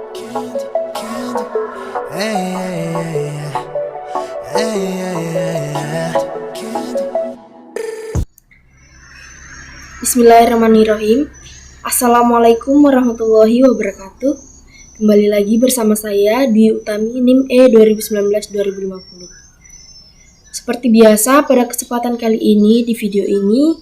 Candy, candy. Hey, hey, hey, hey, hey, hey, hey. Candy. Bismillahirrahmanirrahim. Assalamualaikum warahmatullahi wabarakatuh. Kembali lagi bersama saya Dwi Utami NIM E 2019-2050. Seperti biasa, pada kesempatan kali ini di video ini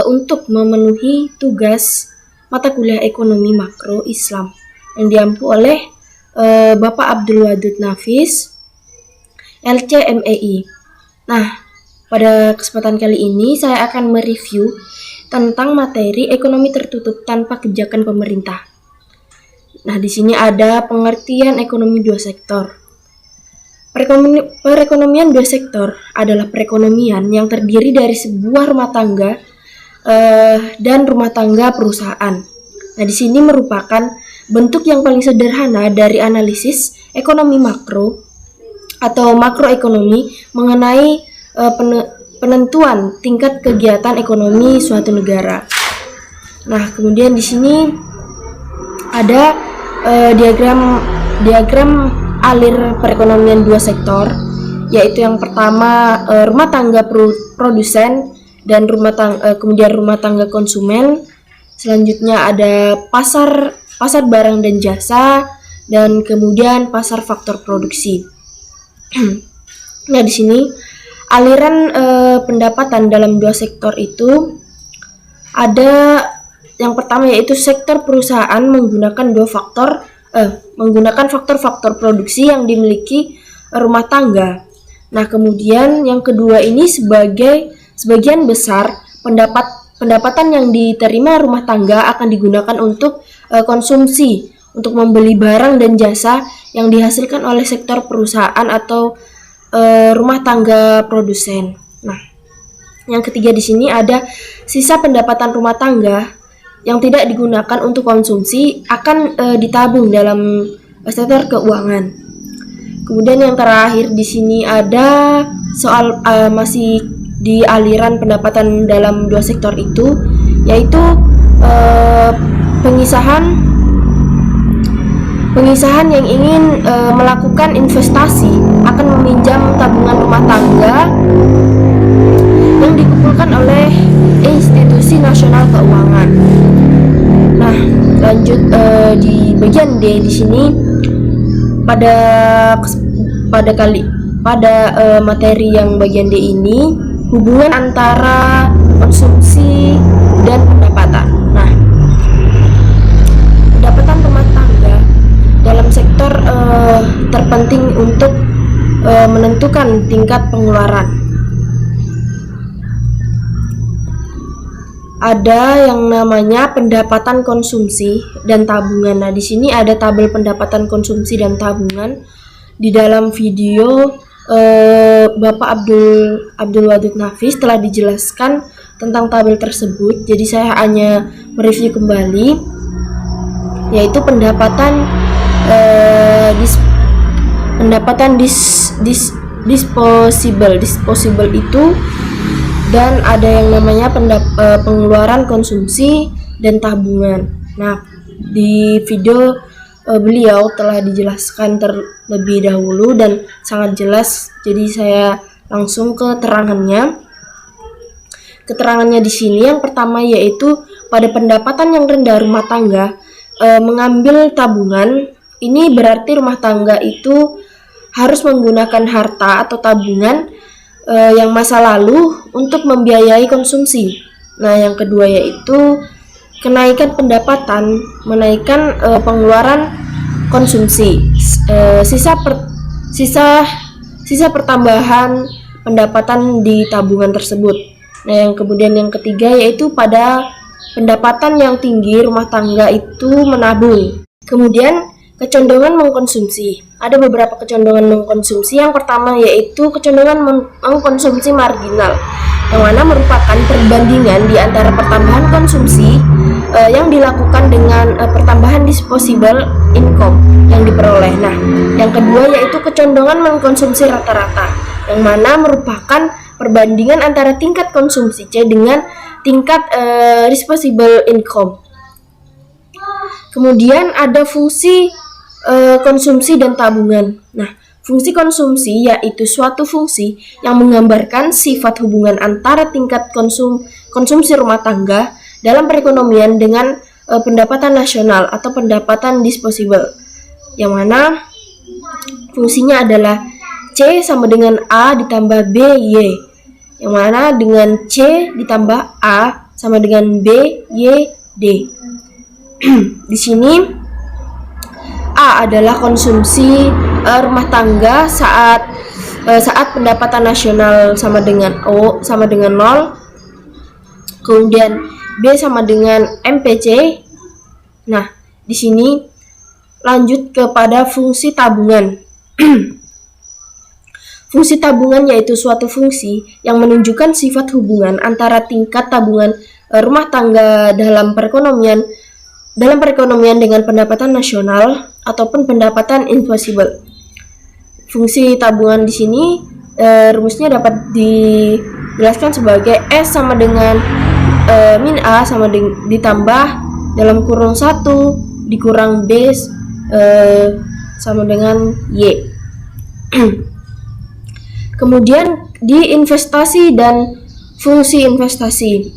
untuk memenuhi tugas mata kuliah ekonomi makro Islam yang diampu oleh Bapak Abdul Wadud Nafis LCMEI. Nah, pada kesempatan kali ini saya akan mereview tentang materi ekonomi tertutup tanpa kebijakan pemerintah. Nah, di sini ada pengertian ekonomi dua sektor. Perekonomian dua sektor adalah perekonomian yang terdiri dari sebuah rumah tangga dan rumah tangga perusahaan. Nah, di sini merupakan bentuk yang paling sederhana dari analisis ekonomi makro atau makroekonomi mengenai penentuan tingkat kegiatan ekonomi suatu negara. Nah, kemudian di sini ada diagram alir perekonomian dua sektor, yaitu yang pertama rumah tangga produsen dan kemudian rumah tangga konsumen. Selanjutnya ada pasar barang dan jasa, dan kemudian pasar faktor produksi. Nah, di sini aliran pendapatan dalam dua sektor itu ada yang pertama, yaitu sektor perusahaan menggunakan faktor-faktor produksi yang dimiliki rumah tangga. Nah, kemudian yang kedua ini sebagian besar pendapatan yang diterima rumah tangga akan digunakan untuk konsumsi, untuk membeli barang dan jasa yang dihasilkan oleh sektor perusahaan atau rumah tangga produsen. Nah, yang ketiga di sini ada sisa pendapatan rumah tangga yang tidak digunakan untuk konsumsi akan ditabung dalam sektor keuangan. Kemudian yang terakhir di sini ada soal masih di aliran pendapatan dalam dua sektor itu, yaitu pengisahan yang ingin melakukan investasi akan meminjam tabungan rumah tangga yang dikumpulkan oleh institusi nasional keuangan. Nah, lanjut di bagian D di sini pada materi yang bagian D ini, hubungan antara konsumsi dan pendapatan. Nah, pendapatan rumah tangga dalam sektor terpenting untuk menentukan tingkat pengeluaran. Ada yang namanya pendapatan konsumsi dan tabungan. Nah, di sini ada tabel pendapatan konsumsi dan tabungan. Di dalam video Bapak Abdul Wadud Nafis telah dijelaskan tentang tabel tersebut. Jadi saya hanya mereview kembali, yaitu pendapatan disposable itu, dan ada yang namanya pengeluaran konsumsi dan tabungan. Nah, di video beliau telah dijelaskan terlebih dahulu dan sangat jelas, jadi saya langsung ke terangannya. Keterangannya di sini yang pertama, yaitu pada pendapatan yang rendah rumah tangga mengambil tabungan. Ini berarti rumah tangga itu harus menggunakan harta atau tabungan yang masa lalu untuk membiayai konsumsi. Nah, yang kedua yaitu kenaikan pendapatan menaikkan pengeluaran konsumsi. Sisa pertambahan pendapatan di tabungan tersebut. Nah, yang ketiga yaitu pada pendapatan yang tinggi rumah tangga itu menabung. Kemudian kecondongan mengkonsumsi. Ada beberapa kecondongan mengkonsumsi. Yang pertama yaitu kecondongan mengkonsumsi marginal, yang mana merupakan perbandingan di antara pertambahan konsumsi yang dilakukan dengan pertambahan disposable income yang diperoleh. Nah, yang kedua yaitu kecondongan mengkonsumsi rata-rata, yang mana merupakan perbandingan antara tingkat konsumsi C dengan tingkat disposable income. Kemudian ada fungsi konsumsi dan tabungan. Nah, fungsi konsumsi yaitu suatu fungsi yang menggambarkan sifat hubungan antara tingkat konsumsi rumah tangga dalam perekonomian dengan pendapatan nasional atau pendapatan disposable, yang mana fungsinya adalah C sama dengan A ditambah B, Y, yang mana dengan C ditambah A sama dengan B, Y, D. Di sini A adalah konsumsi rumah tangga saat pendapatan nasional sama dengan O sama dengan 0. Kemudian B sama dengan MPC. Nah, di sini lanjut kepada fungsi tabungan. Fungsi tabungan yaitu suatu fungsi yang menunjukkan sifat hubungan antara tingkat tabungan rumah tangga dalam perekonomian dengan pendapatan nasional ataupun pendapatan impossible. Fungsi tabungan di sini rumusnya dapat dijelaskan sebagai S sama dengan min A sama ditambah dalam kurung 1 dikurang B sama dengan Y. Kemudian di investasi dan fungsi investasi.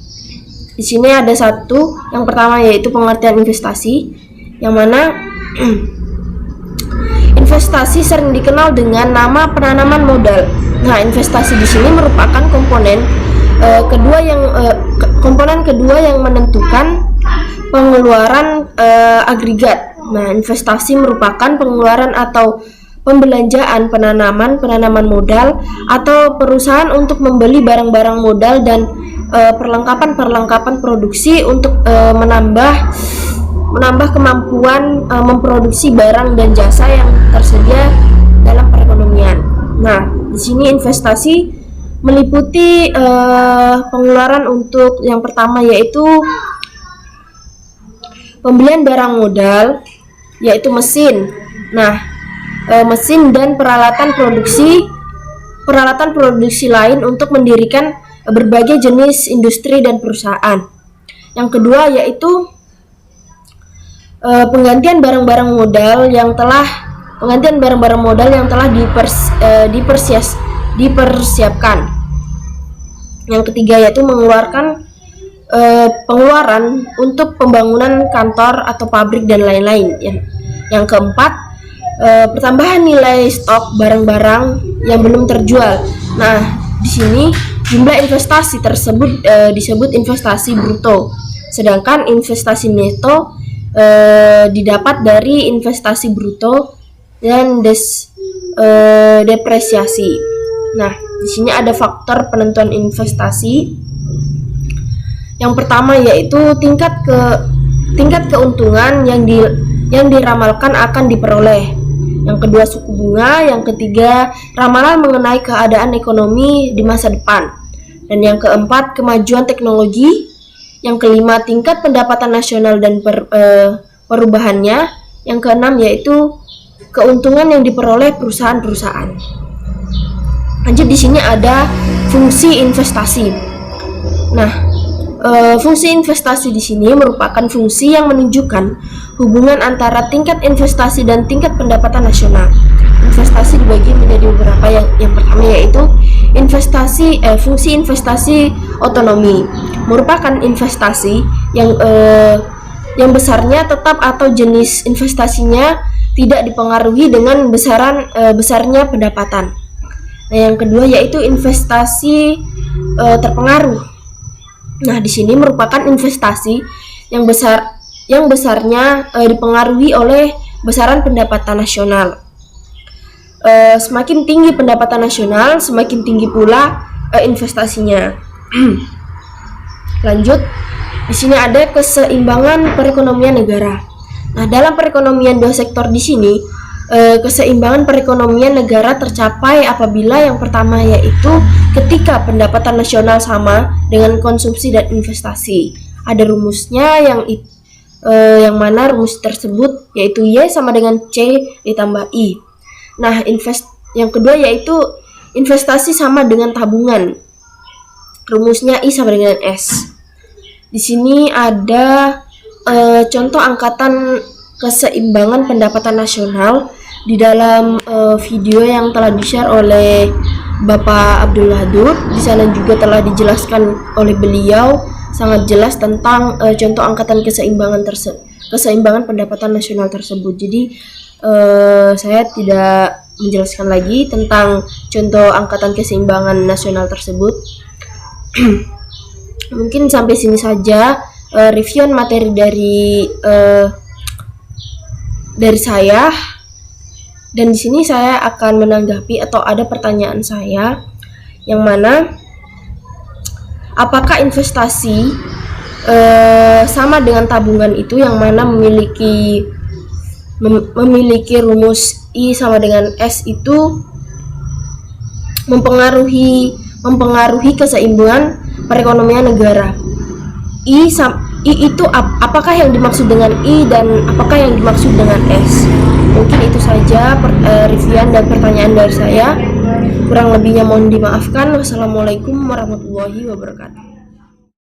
Di sini ada satu, yang pertama yaitu pengertian investasi, yang mana investasi sering dikenal dengan nama penanaman modal. Nah, investasi di sini merupakan komponen kedua yang menentukan pengeluaran agregat. Nah, investasi merupakan pengeluaran atau pembelanjaan penanaman modal atau perusahaan untuk membeli barang-barang modal dan perlengkapan produksi untuk menambah kemampuan memproduksi barang dan jasa yang tersedia dalam perekonomian. Nah, di sini investasi meliputi pengeluaran untuk yang pertama yaitu pembelian barang modal, yaitu mesin. Nah, mesin dan peralatan produksi lain untuk mendirikan berbagai jenis industri dan perusahaan. Yang kedua yaitu penggantian barang-barang modal yang telah dipersiapkan. Yang ketiga yaitu pengeluaran untuk pembangunan kantor atau pabrik dan lain-lain. Yang keempat, pertambahan nilai stok barang-barang yang belum terjual. Nah, di sini jumlah investasi tersebut disebut investasi bruto, sedangkan investasi neto didapat dari investasi bruto dan depresiasi. Nah, di sini ada faktor penentuan investasi. Yang pertama yaitu tingkat keuntungan yang diramalkan akan diperoleh. Yang kedua suku bunga, yang ketiga ramalan mengenai keadaan ekonomi di masa depan, dan yang keempat kemajuan teknologi, yang kelima tingkat pendapatan nasional dan perubahannya, yang keenam yaitu keuntungan yang diperoleh perusahaan-perusahaan. Lanjut, di sini ada fungsi investasi. Nah, fungsi investasi di sini merupakan fungsi yang menunjukkan hubungan antara tingkat investasi dan tingkat pendapatan nasional. Investasi dibagi menjadi beberapa. Yang pertama yaitu fungsi investasi otonomi, merupakan investasi yang besarnya tetap atau jenis investasinya tidak dipengaruhi dengan besarnya pendapatan. Nah, yang kedua yaitu investasi terpengaruh. Nah, di sini merupakan investasi yang besarnya dipengaruhi oleh besaran pendapatan nasional. Semakin tinggi pendapatan nasional, semakin tinggi pula investasinya. Lanjut, di sini ada keseimbangan perekonomian negara. Nah, dalam perekonomian dua sektor di sini, keseimbangan perekonomian negara tercapai apabila yang pertama yaitu ketika pendapatan nasional sama dengan konsumsi dan investasi. Ada rumusnya yang mana rumus tersebut yaitu Y sama dengan C ditambah I. Nah, yang kedua yaitu investasi sama dengan tabungan. Rumusnya I sama dengan S. Di sini ada contoh angkatan keseimbangan pendapatan nasional di dalam video yang telah di-share oleh Bapak Abdul Wadud. Di sana juga telah dijelaskan oleh beliau sangat jelas tentang contoh angkatan keseimbangan pendapatan nasional tersebut. Jadi saya tidak menjelaskan lagi tentang contoh angkatan keseimbangan nasional tersebut. Mungkin sampai sini saja review materi dari saya. Dan di sini saya akan menanggapi atau ada pertanyaan saya yang mana apakah investasi sama dengan tabungan itu, yang mana memiliki rumus I sama dengan S itu mempengaruhi keseimbangan perekonomian negara. I itu apakah yang dimaksud dengan I dan apakah yang dimaksud dengan S? Mungkin itu saja reviewan dan pertanyaan dari saya. Kurang lebihnya mohon dimaafkan. Wassalamualaikum warahmatullahi wabarakatuh.